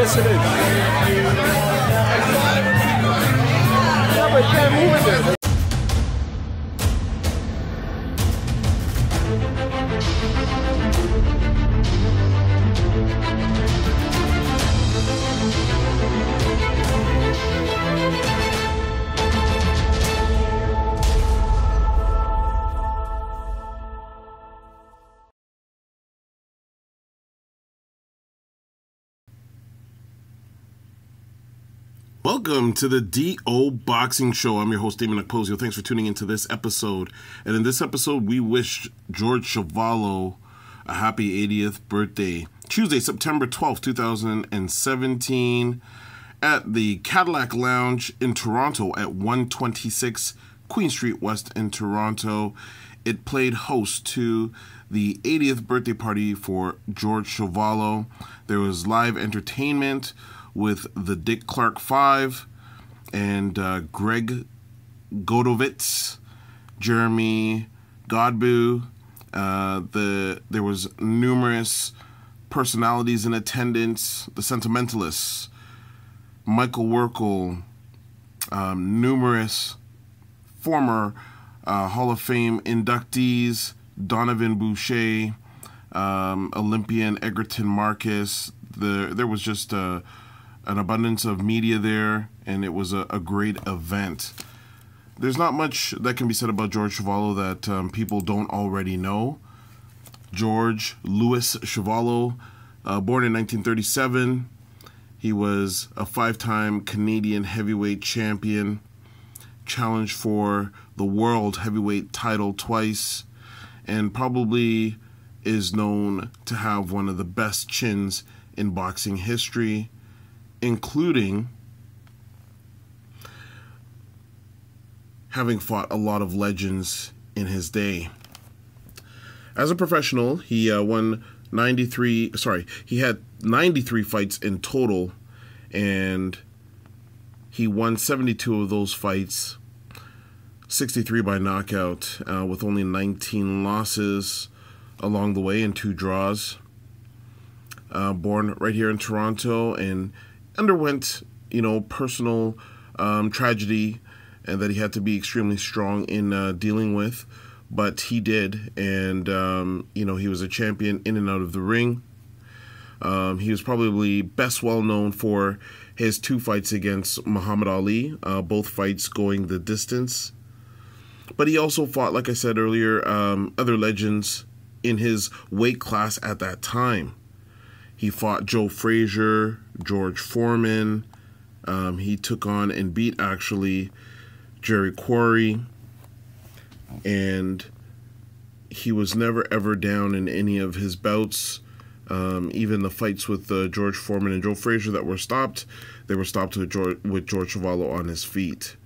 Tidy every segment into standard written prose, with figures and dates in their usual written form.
listening. Yeah, but you can't move it there. Welcome to the D.O. Boxing Show. I'm your host, Dameon Okposio. Thanks for tuning into this episode. And in this episode, we wish George Chuvalo a happy 80th birthday. Tuesday, September 12th, 2017, at the Cadillac Lounge in Toronto at 126 Queen Street West in Toronto. It played host to the 80th birthday party for George Chuvalo. There was live entertainment with the Dick Clark Five and Greg Godovitz, Jeremy Godbout. There was numerous personalities in attendance. The Sentimentalists, Michael Werkel, numerous former Hall of Fame inductees, Donovan Boucher, Olympian Egerton Marcus. There was just an abundance of media there, and it was a great event. There's not much that can be said about George Chuvalo that people don't already know. George Louis Chuvalo, born in 1937. He was a 5-time Canadian heavyweight champion, challenged for the world heavyweight title twice, and probably is known to have one of the best chins in boxing history, including having fought a lot of legends in his day. As a professional, he had 93 fights in total, and he won 72 of those fights, 63 by knockout, with only 19 losses along the way and 2 draws. Born right here in Toronto, and underwent, personal tragedy, and that he had to be extremely strong in dealing with, but he did, and he was a champion in and out of the ring. He was probably best well known for his 2 fights against Muhammad Ali, both fights going the distance. But he also fought, like I said earlier, other legends in his weight class at that time. He fought Joe Frazier, George Foreman. He took on and beat, actually, Jerry Quarry. And he was never, ever down in any of his bouts. Even the fights with George Foreman and Joe Frazier that were stopped, they were stopped with George Chuvalo on his feet.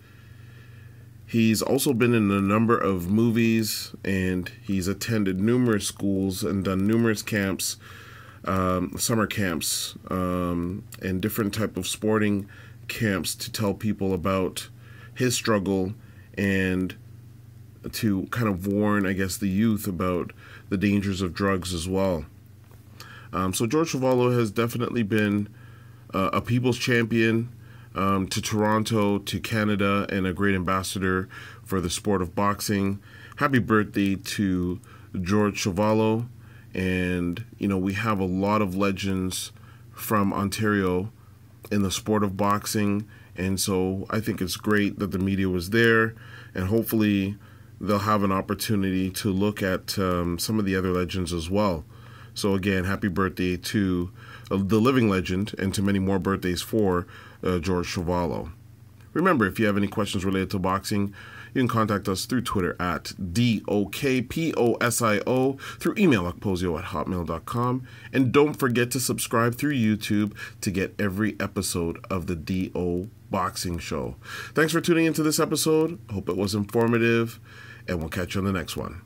He's also been in a number of movies, and he's attended numerous schools and done numerous camps, summer camps, and different type of sporting camps to tell people about his struggle and to kind of warn, I guess, the youth about the dangers of drugs as well. So George Chuvalo has definitely been a people's champion to Toronto, to Canada, and a great ambassador for the sport of boxing. Happy birthday to George Chuvalo. And, we have a lot of legends from Ontario in the sport of boxing. And so I think it's great that the media was there. And hopefully they'll have an opportunity to look at some of the other legends as well. So again, happy birthday to the living legend, and to many more birthdays for George Chuvalo. Remember, if you have any questions related to boxing, you can contact us through Twitter at DOKPOSIO, through email okposio@hotmail.com, and don't forget to subscribe through YouTube to get every episode of the D.O. Boxing Show. Thanks for tuning into this episode. Hope it was informative, and we'll catch you on the next one.